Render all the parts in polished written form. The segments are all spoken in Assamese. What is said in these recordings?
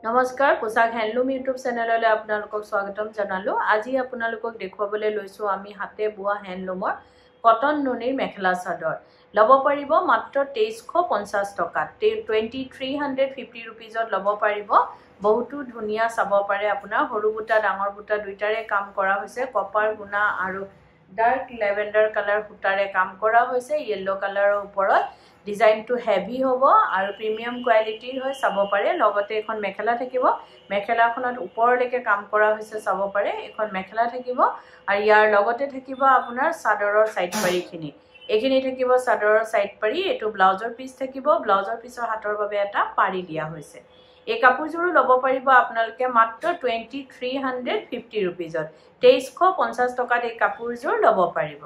নমস্কাৰ পোছাক হ্যান্ডলুম ইউটিউব চেনেললৈ আপোনালোকক স্বাগতম জনালো। আজি আপোনালোকক দেখুৱাবলৈ লৈছো আমি হাতে বোৱা হ্যান্ডলুমৰ কটন নুনিৰ মেখেলা চাদৰ। লব পাৰিব মাত্ৰ 2350 টকাত 2350 रुपीजত লব পাৰিব। বহুতো ধুনিয়া চাব পাৰে আপোনাৰ সৰু বুটা ডাঙৰ বুটা দুইটাৰে কাম কৰা হৈছে। কপাৰ গুণা আৰু ডাৰ্ক লেভেণ্ডাৰ কালাৰ সূতাৰে কাম কৰা হৈছে। ইয়েলো কালাৰৰ ওপৰত ডিজাইনটো হেভি হ'ব আৰু প্ৰিমিয়াম কোৱালিটিৰ হয় চাব পাৰে। লগতে এখন মেখেলা থাকিব, মেখেলাখনত ওপৰলৈকে কাম কৰা হৈছে চাব পাৰে। এখন মেখেলা থাকিব আৰু ইয়াৰ লগতে থাকিব আপোনাৰ চাদৰৰ সাইড পাৰিখিনি। এইখিনি থাকিব চাদৰৰ সাইড পাৰি। এটো ব্লাউজৰ পিস থাকিব, ব্লাউজৰ পিসৰ হাতৰ বাবে এটা পাৰি দিয়া হৈছে। এই কাপোৰযোৰো লব পাৰিব আপোনালোকে মাত্ৰ 2350 रुपीजত 2350 টকাত এই কাপোৰযোৰ লব পাৰিব।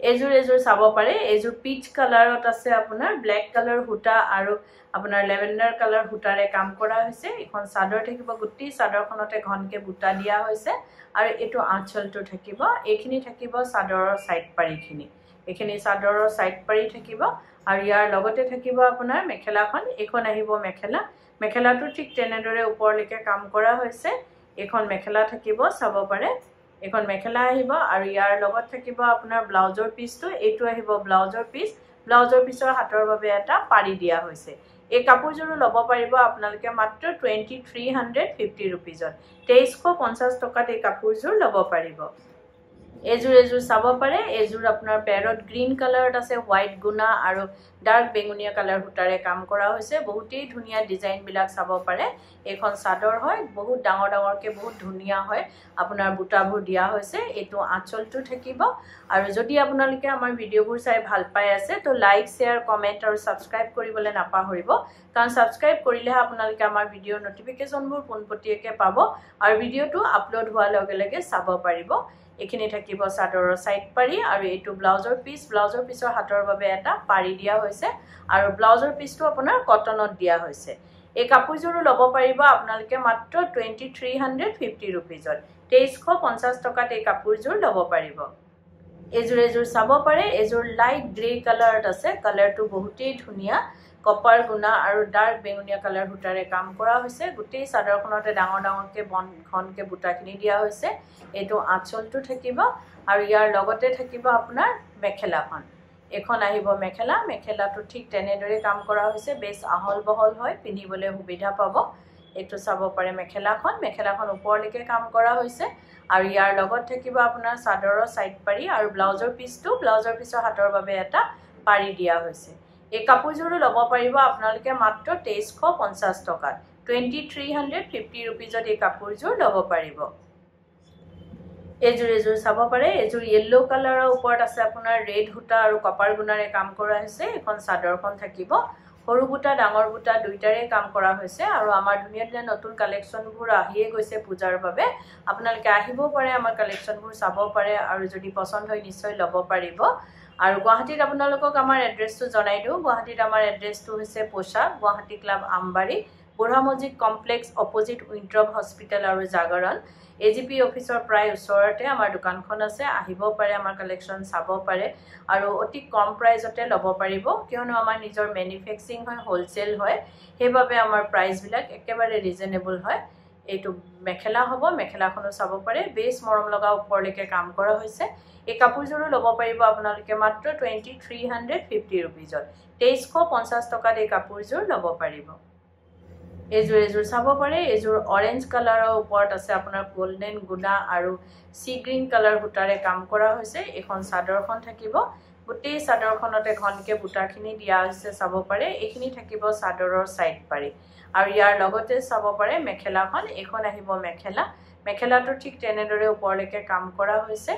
এজোৰ চাব পাৰে। এজোৰ পিচ কালাৰত আছে আপোনাৰ ব্ল্যাক কালাৰ সূতা আৰু আপোনাৰ লেভেণ্ডাৰ কালাৰ সূতাৰে কাম কৰা হৈছে। এখন চাদৰ থাকিব, গুটি চাদৰখনতে ঘনকে বুটা দিয়া হৈছে আৰু এটো আঁচলটো থাকিব। এইখিনি থাকিব চাদৰৰ সাইড পাৰিখিনি। এইখিনি চাদৰৰ সাইড পাৰি থাকিব আৰু ইয়াৰ লগতে থাকিব আপোনাৰ মেখেলাখন। এখন আহিব মেখেলা, মেখেলাটো ঠিক তেনেদৰে ওপৰলৈকে কাম কৰা হৈছে। এখন মেখেলা থাকিব চাব পাৰে। এখন মেখেলা আহিব আৰু ইয়াৰ লগত থাকিব আপোনাৰ ব্লাউজৰ পিসটো। এইটো আহিব ব্লাউজৰ পিস, ব্লাউজৰ পিসৰ হাতৰ বাবে এটা পাৰি দিয়া হৈছে। এই কাপোৰযোৰো লব পাৰিব আপোনালোকে মাত্ৰ 2350 रुपीजত 2350 টকাত এই কাপোৰযোৰ লব পাৰিব। এজোৰ চাব পাৰে। এজোৰ আপোনাৰ প্যাৰট গ্ৰীন কালাৰত আছে, হোৱাইট গুণা আৰু ডাৰ্ক বেঙুনীয়া কালাৰ সূতাৰে কাম কৰা হৈছে। বহুতেই ধুনীয়া ডিজাইন বিলাক চাব পাৰে। এখন চাদৰ হয়, বহুত ডাঙৰ ডাঙৰকে বহুত ধুনীয়া হয় আপোনাৰ বুটাবোৰ দিয়া হৈছে। এটো আঁচলটো থাকিব আৰু যদি আপোনালোকে আমাৰ ভিডিঅ'বোৰ চাই ভাল পাই আছে তো লাইক শেয়াৰ কমেন্ট আৰু সাবস্ক্ৰাইব কৰিবলৈ নাপাহৰিব, কাৰণ সাবস্ক্ৰাইব কৰিলেহে আপোনালোকে আমাৰ ভিডিঅ'ৰ নটিফিকেশনবোৰ পোনপটীয়াকৈ পাব আৰু ভিডিঅ'টো আপলোড হোৱাৰ লগে লগে চাব পাৰিব। এইখিনি থাকিব চাদৰৰ সাইড পাৰি আৰু এটো ব্লাউজৰ পিস, ব্লাউজৰ পিসৰ হাতৰ বাবে এটা পাৰি দিয়া হৈছে আৰু ব্লাউজৰ পিসটো আপোনাৰ কটনত দিয়া হৈছে। এই কাপোৰযোৰো লব পাৰিব আপোনালোকে মাত্ৰ 2350 रुपीजত 2350 টকাত এই কাপোৰযোৰ লব পাৰিব। এজোৰ চাব পাৰে। এজোৰ লাইট গ্ৰে কালাৰত আছে, কালাৰটো বহুতেই ধুনীয়া। কপাৰ গুণা আৰু ডাৰ্ক বেঙুনীয়া কালাৰ সূতাৰে কাম কৰা হৈছে। গোটেই চাদৰখনতে ডাঙৰ ডাঙৰকে ঘনকে বুটাখিনি দিয়া হৈছে। এটো আঁচলটো থাকিব আৰু ইয়াৰ লগতে থাকিব আপোনাৰ মেখেলাখন। এখন আহিব মেখেলা, মেখেলাটো ঠিক তেনেদৰে কাম কৰা হৈছে। বেছ আহল বহল হয়, পিন্ধিবলৈ সুবিধা পাব। এটো চাব পাৰে মেখেলাখন, মেখেলাখন ওপৰলৈকে কাম কৰা হৈছে আৰু ইয়াৰ লগত থাকিব আপোনাৰ চাদৰৰ সাইড পাৰি আৰু ব্লাউজৰ পিসটো, ব্লাউজৰ পিসৰ হাতৰ বাবে এটা পাৰি দিয়া হৈছে। এই কাপোৰযোৰো লব পাৰিব আপোনালোকে মাত্ৰ 2350 টকাত 2350 रुपीजত এই কাপোৰযোৰ লব পাৰিব। এজোৰ চাব পাৰে। এজোৰ ইয়েলো কালাৰৰ ওপৰত আছে আপোনাৰ ৰেড সূতা আৰু কপাৰ গুণাৰে কাম কৰা হৈছে। এখন চাদৰখন থাকিব, সৰু বুটা ডাঙৰ বুটা দুইটাৰে কাম কৰা হৈছে আৰু আমাৰ ধুনীয়া ধুনীয়া নতুন কালেকশনবোৰ আহিয়ে গৈছে পূজাৰ বাবে। আপোনালোকে আহিব পাৰে, আমাৰ কালেকশনবোৰ চাব পাৰে আৰু যদি পছন্দ হয় নিশ্চয় লব পাৰিব। আৰু গুৱাহাটীত আপোনালোকক আমাৰ এড্ৰেছটো জনাই দিওঁ। গুৱাহাটীত আমাৰ এড্ৰেছটো হৈছে পোছাক গুৱাহাটী ক্লাব আমবাৰী, বুঢ়া মছজিদ কমপ্লেক্স অপোজিট উইন্ট্ৰপ হস্পিটেল আৰু জাগৰণ এজিপি অফিচৰ প্ৰায় ওচৰতে আমাৰ দোকানখন আছে। আহিব পাৰে, আমাৰ কালেকশন চাব পাৰে আৰু অতি কম প্ৰাইজতে লব পাৰিব, কিয়নো আমাৰ নিজৰ মেনুফেকচাৰিং হয়, হোলসেল হয়, সেইবাবে আমাৰ প্ৰাইচবিলাক একেবাৰে ৰিজনেবল হয়। এইটো মেখেলা হ'ব, মেখেলাখনো চাব পাৰে। বেছ মৰম লগা ওপৰলৈকে কাম কৰা হৈছে। এই কাপোৰযোৰো লব পাৰিব আপোনালোকে মাত্ৰ 2350 रुपीजত 2350 টকাত এই কাপোৰযোৰ লব পাৰিব। এজোৰ চাব পাৰে। এজোৰ অৰেঞ্জ কালাৰৰ ওপৰত আছে আপোনাৰ গোল্ডেন গুণা আৰু সি গ্ৰীন কালাৰ সূতাৰে কাম কৰা হৈছে। এখন চাদৰখন থাকিব, গোটেই চাদৰখনতে ঘনকে বুটাখিনি দিয়া হৈছে চাব পাৰে। এইখিনি থাকিব চাদৰৰ সাইড পাৰি আৰু ইয়াৰ লগতে চাব পাৰে মেখেলাখন। এখন আহিব মেখেলা, মেখেলাটো ঠিক তেনেদৰে ওপৰলৈকে কাম কৰা হৈছে।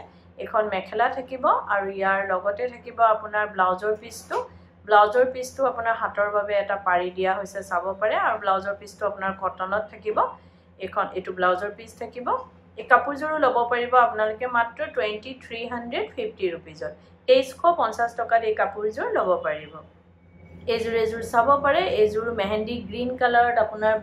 এখন মেখেলা থাকিব আৰু ইয়াৰ লগতে থাকিব আপোনাৰ ব্লাউজৰ পিসটো, ব্লাউজৰ পিসটো আপোনাৰ হাতৰ বাবে এটা পাৰি দিয়া হৈছে চাব পাৰে আৰু ব্লাউজৰ পিসটো আপোনাৰ কটনত থাকিব। এটো ব্লাউজৰ পিস থাকিব। এই কাপোৰযোৰো লব পাৰিব আপোনালোকে মাত্ৰ 2350 रुपीजত 2350 টকাত এই কাপোৰযোৰ লব পাৰিব। এজোৰ চাব পাৰে। এজোৰ মেহেন্দি গ্ৰীন কালাৰত আপোনাৰ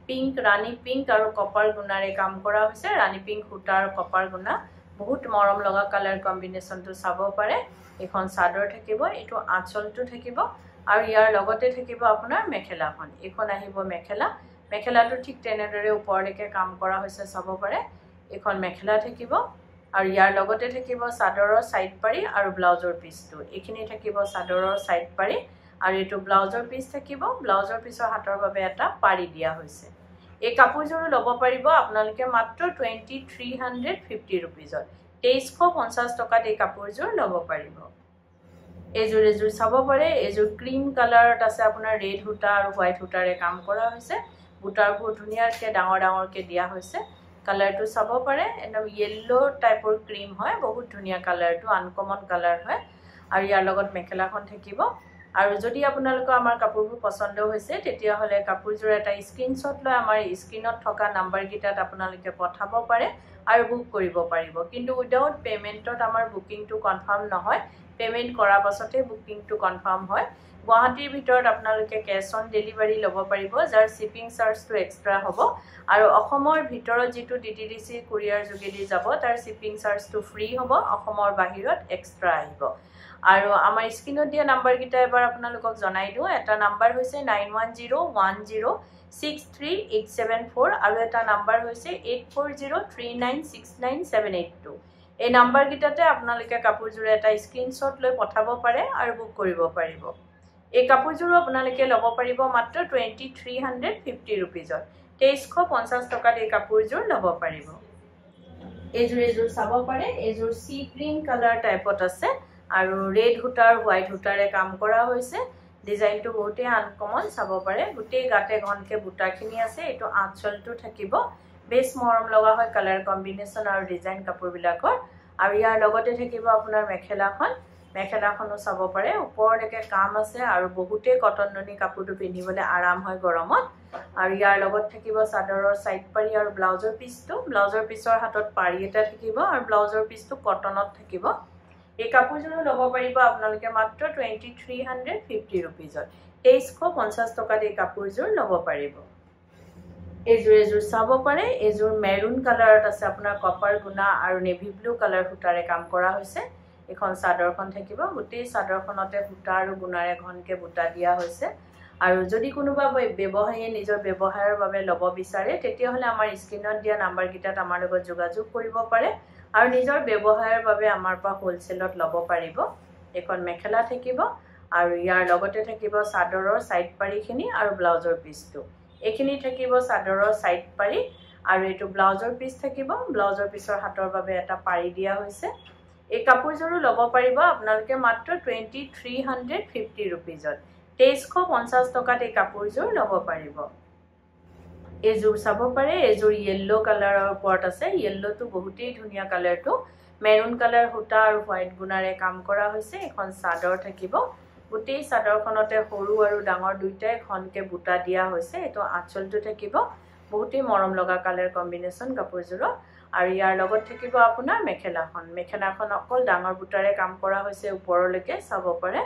পিংক, ৰাণী পিংক আৰু কপাৰ গুণাৰে কাম কৰা হৈছে। ৰাণী পিংক সূতা আৰু কপাৰ গুণা, বহুত মৰম লগা কালাৰ কম্বিনেশনটো চাব পাৰে। এখন চাদৰ থাকিব, এটো আঁচলটো থাকিব আৰু ইয়াৰ লগতে থাকিব আপোনাৰ মেখেলাখন। এখন আহিব মেখেলা, মেখেলাটো ঠিক তেনেদৰে ওপৰলৈকে কাম কৰা হৈছে চাব পাৰে এখন মেখেলা থাকিব আৰু ইয়াৰ লগতে থাকিব চাদৰৰ সাইড পাৰি আৰু ব্লাউজৰ পিছটো এইখিনি থাকিব চাদৰৰ সাইড পাৰি আৰু এটো ব্লাউজৰ পিছ থাকিব ব্লাউজৰ পিছৰ হাতৰ বাবে এটা পাৰি দিয়া হৈছে এই কাপোৰযোৰ ল'ব পাৰিব আপোনালোকে মাত্ৰ 2350 रुपीजত 2350 টকাত এই কাপোৰযোৰ ল'ব পাৰিব এজোৰ চাব পাৰে এজোৰ ক্ৰীম কালাৰত আছে আপোনাৰ ৰেড হুটা আৰু হোৱাইট হুটাৰে কাম কৰা হৈছে বুটাৰবোৰ ধুনিয়াকৈ ডাঙৰকে দিয়া হৈছে কালাৰটো চাব পাৰে একদম ইয়েলো টাইপৰ ক্ৰীম হয় বহুত ধুনিয়া কালাৰটো আনকমন কালাৰ হয় আৰু ইয়াৰ লগত মেখেলাখন থাকিব আৰু যদি আপোনালোকৰ আমাৰ কাপোৰবোৰ পছন্দ হৈছে তেতিয়া হলে কাপোৰযোৰ এটা স্ক্ৰিনশ্বট লৈ আমাৰ স্ক্ৰিনত থকা নাম্বাৰ গিটাত আপোনালোকে পঠাব পাৰে আৰু বুক কৰিব পাৰিব কিন্তু উইদাউট পেমেন্টত আমাৰ বুকিংটো কনফাৰ্ম নহয় পেমেন্ট কৰাৰ পাছতে বুকিংটো কনফাৰ্ম হয় গুৱাহাটীৰ ভিতৰত আপোনালোকে কেশ অন ডেলিভাৰী ল'ব পাৰিব যাৰ শিপিং চাৰ্জটো এক্সট্ৰা হ'ব আৰু অসমৰ ভিতৰত যেটো ডিটিডিসি কুৰিয়াৰ যোগেদি যাব তাৰ শিপিং চাৰ্জটো ফ্ৰী হ'ব অসমৰ বাহিৰত এক্সট্ৰা আহিব আৰু আমাৰ স্ক্ৰিনত দিয়া নাম্বাৰ গিটা এবাৰ আপোনালোকক জনাই দিও এটা নাম্বাৰ হৈছে 9101063874 আৰু এটা নাম্বাৰ হৈছে 8403969782 এই নাম্বাৰ গিটাতে আপোনালোকে কাপোৰযোৰ এটা স্ক্ৰিনশ্বট লৈ পঠাব পাৰে আৰু বুক কৰিব পাৰিব এই কাপোৰযোৰ আপোনালোকে ল'ব পাৰিব মাত্ৰ 2350 रुपीजত 2350 টকাত এই কাপোৰযোৰ ল'ব পাৰিব এজোৰ চাব পাৰে এজোৰ সি গ্ৰীন কালাৰ টাইপত আছে আৰু ৰেড হুটাৰ হোৱাইট হুটাৰে কাম কৰা হৈছে ডিজাইনটো বহুতে আনকমন চাব পাৰে গুটেই গাতে ঘনকে বুটাখিনি আছে এটো আঁচলটো থাকিব বেছ মৰম লগা হয় কালাৰ কম্বিনেশন আৰু ডিজাইন কাপোৰবিলাকৰ আৰু ইয়াৰ লগতে থাকিব আপোনাৰ মেখেলাখনো চাব পাৰে ওপৰলৈকে কাম আছে আৰু বহুতে কটন ননি কাপোৰটো পিন্ধিবলৈ আৰাম হয় গৰমত আৰু ইয়াৰ লগত থাকিব চাদৰৰ সাইড পাৰি আৰু ব্লাউজৰ পিছৰ হাতত পাৰি এটা থাকিব আৰু ব্লাউজৰ পিছটো কটনত থাকিব এই কাপোৰযোৰ ল'ব পাৰিব আপোনালোকে মাত্ৰ 2350 रुपीजত 2350 টকাত এই কাপোৰযোৰ ল'ব পাৰিব এজোৰ চাব পাৰে এজোৰ মেৰুন কালাৰত আছে আপোনাৰ কপাৰ গুনা আৰু নেভি ব্লু কালাৰ হুটাৰে কাম কৰা হৈছে এখন চাদৰখন থাকিব গুটেই চাদৰখনতে হুটা আৰু গুনাৰে ঘনকে বুটা দিয়া হৈছে আৰু যদি কোনোবা ব্যৱসায়ী নিজৰ ব্যৱহাৰৰ বাবে ল'ব বিচাৰে তেতিয়া হলে আমাৰ স্ক্ৰিনত দিয়া নাম্বাৰ গিটাত আমাৰ লগত যোগাযোগ কৰিব পাৰে আৰু নিজৰ ব্যৱহাৰৰ বাবে আমাৰ পৰা হোলসেলত ল'ব পাৰিব এখন মেখেলা থাকিব আৰু ইয়াৰ লগতে থাকিব চাদৰৰ সাইড পাৰিখিনি আৰু ব্লাউজৰ পিছটো এইখিনি থাকিব চাদৰৰ সাইড পাৰি আৰু এটো ব্লাউজৰ পিছ থাকিব ব্লাউজৰ পিছৰ হাতৰ বাবে এটা পাৰি দিয়া হৈছে এই কাপোৰযোৰ ল'ব পাৰিব আপোনালোকে মাত্ৰ 2350 रुपीजত 2350 টকাত এই কাপোৰযোৰ ল'ব পাৰিব এজোৰ চাব পাৰে এজোৰ ইয়েলো কালাৰৰ ওপৰত আছে ইয়েলোটো বহুতেই ধুনিয়া কালাৰটো মেৰুন কালাৰ হুটা আৰু হোৱাইট গুনাৰে কাম কৰা হৈছে এখন চাদৰ থাকিব গুটেই চাদৰখনতে সৰু আৰু ডাঙৰ দুইটাই খনকে বুটা দিয়া হৈছে এটো আঁচলটো থাকিব বহুতেই মৰম লগা কালাৰ কম্বিনেশন কাপোৰযোৰ আৰু ইয়াৰ লগত থাকিব আপোনাৰ মেখেলাখন অকল ডাঙৰ বুটাৰে কাম কৰা হৈছে ওপৰলৈকে চাব পাৰে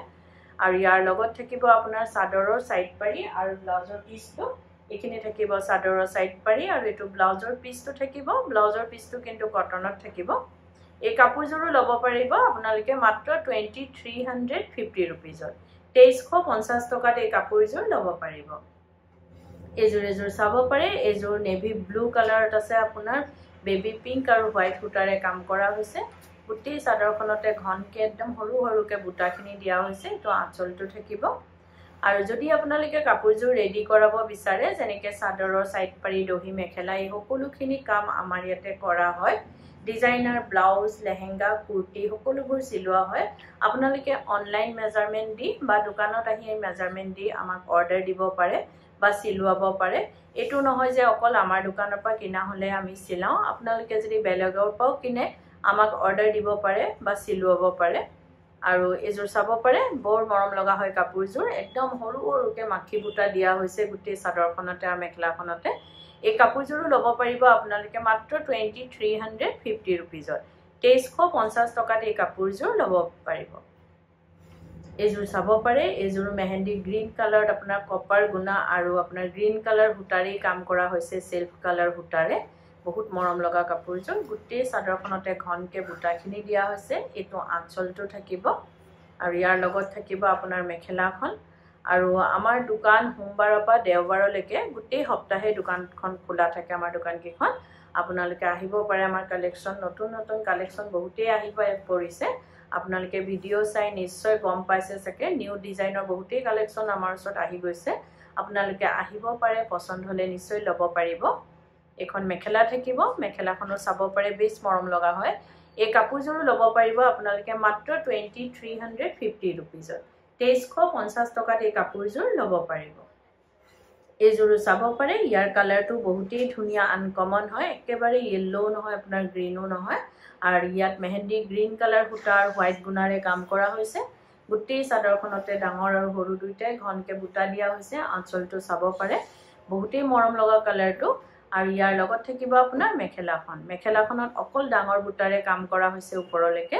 আৰু ইয়াৰ লগত থাকিব আপোনাৰ চাদৰৰ সাইড পাৰি আৰু ব্লাউজৰ পিছটো এইখিনি থাকিব চাদৰৰ সাইড পাৰি আৰু এটো ব্লাউজৰ পিছটো থাকিব ব্লাউজৰ পিছটো কিন্তু কটনত থাকিব এই কাপোৰযোৰ ল'ব পাৰিব আপোনালোকে মাত্ৰ 2350 रुपीजত 2350 টকাত এই কাপোৰযোৰ ল'ব পাৰিব এজোৰ চাব পাৰে এজোৰ নেভি ব্লু কালাৰত আছে আপোনাৰ বেবি পিংক আৰু হোৱাইট হুটাৰে কাম কৰা হৈছে গুটেই চাদৰখনতে ঘনকে একদম সৰুকে বুটাখিনি দিয়া হৈছে তো আঁচলটো থাকিব আৰু যদি আপোনালোকে কাপোৰযোৰ ৰেডি কৰাব বিচাৰে যেনেকৈ চাদৰৰ সাইড পাৰি দহি মেখেলা এই সকলোখিনি কাম আমাৰ ইয়াতে কৰা হয় ডিজাইনাৰ ব্লাউজ লেহেঙ্গা কুৰ্তি সকলোবোৰ সিলোৱা হয় আপোনালোকে অনলাইন মেজাৰমেন্ট দি বা দোকানত আহি মেজাৰমেন্ট দি আমাক অৰ্ডাৰ দিব পাৰে বা সিলোৱাব পাৰে এটো নহয় যে অকল আমাৰ দোকানৰ পৰা কিনা হলে আমি সিলাও আপোনালোকে যদি বেলেগৰ পৰাও কিনে আমাক অৰ্ডাৰ দিব পাৰে বা সিলোৱাব পাৰে আৰু এজোৰ চাব পাৰে বৰ মৰম লগা হয় কাপোৰযোৰ একদম সৰুকে মাখি বুটা দিয়া হৈছে গুটেই চাদৰখনতে আৰু মেখেলাখনতে এই কাপোৰযোৰ ল'ব পাৰিব আপোনালোকে মাত্ৰ 2350 रुपीजত 2350 টকাত এই কাপোৰযোৰ ল'ব পাৰিব এজোৰ চাব পাৰে এজোৰ মেহেন্দি গ্ৰীন কালাৰত আপোনাৰ কপাৰ গুনা আৰু আপোনাৰ গ্ৰীন কালাৰ হুটাৰে কাম কৰা হৈছে সেলফ কালাৰ হুটাৰে বহুত মৰম লগা কাপোৰযোৰ গুটেই চাদৰখনতে ঘনকে বুটাখিনি দিয়া হৈছে এটো আঁচলটো থাকিব আৰু ইয়াৰ লগত থাকিব আপোনাৰ মেখেলাখন আৰু আমাৰ দোকান সোমবাৰৰ পৰা দেওবাৰলৈকে গোটেই সপ্তাহে দোকানখন খোলা থাকে আমাৰ দোকানকেইখন আপোনালোকে আহিব পাৰে আমাৰ কালেকশ্যন নতুন নতুন কালেকশ্যন বহুতেই আহিব পৰিছে আপোনালোকে ভিডিঅ' চাই নিশ্চয় গম পাইছে চাগে নিউ ডিজাইনৰ বহুতেই কালেকশ্যন আমাৰ ওচৰত আহি গৈছে আপোনালোকে আহিব পাৰে পছন্দ হ'লে নিশ্চয় ল'ব পাৰিব এখন মেখেলা থাকিব মেখেলাখনো চাব পাৰে বেছ মৰম লগা হয় এই কাপোৰযোৰো ল'ব পাৰিব আপোনালোকে মাত্ৰ 2350 रुपीजত 2350 টকাত এই কাপোৰযোৰ ল'ব পাৰিব এইযোৰো চাব পাৰে ইয়াৰ কালাৰটো বহুতেই ধুনীয়া আনকমন হয় একেবাৰে ইয়েলো নহয় আপোনাৰ গ্ৰীনো নহয় আৰু ইয়াত মেহেন্দি গ্ৰীন কালাৰ সূতা আৰু হোৱাইট গুণাৰে কাম কৰা হৈছে গোটেই চাদৰখনতে ডাঙৰ আৰু সৰু দুইটাই ঘনকে বুটা দিয়া হৈছে আঁচলটো চাব পাৰে বহুতেই মৰম লগা কালাৰটো আৰু ইয়াৰ লগত থাকিব আপোনাৰ মেখেলাখনত অকল ডাঙৰ বুটাৰে কাম কৰা হৈছে ওপৰলৈকে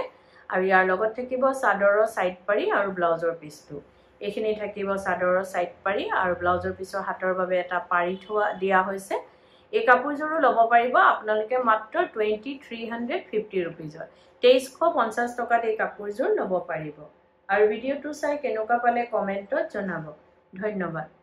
আৰু ইয়াৰ লগত থাকিব চাদৰৰ সাইড পাৰি আৰু ব্লাউজৰ পিছটো এইখিনি থাকিব চাদৰৰ সাইড পাৰি আৰু ব্লাউজৰ পিছৰ হাতৰ বাবে এটা পাৰি থোৱা দিয়া হৈছে এই কাপোৰযোৰো ল'ব পাৰিব আপোনালোকে মাত্ৰ 2350 रुपीजত 2350 টকাত এই কাপোৰযোৰ ল'ব পাৰিব আৰু ভিডিঅ'টো চাই কেনেকুৱা পালে কমেন্টত জনাব ধন্যবাদ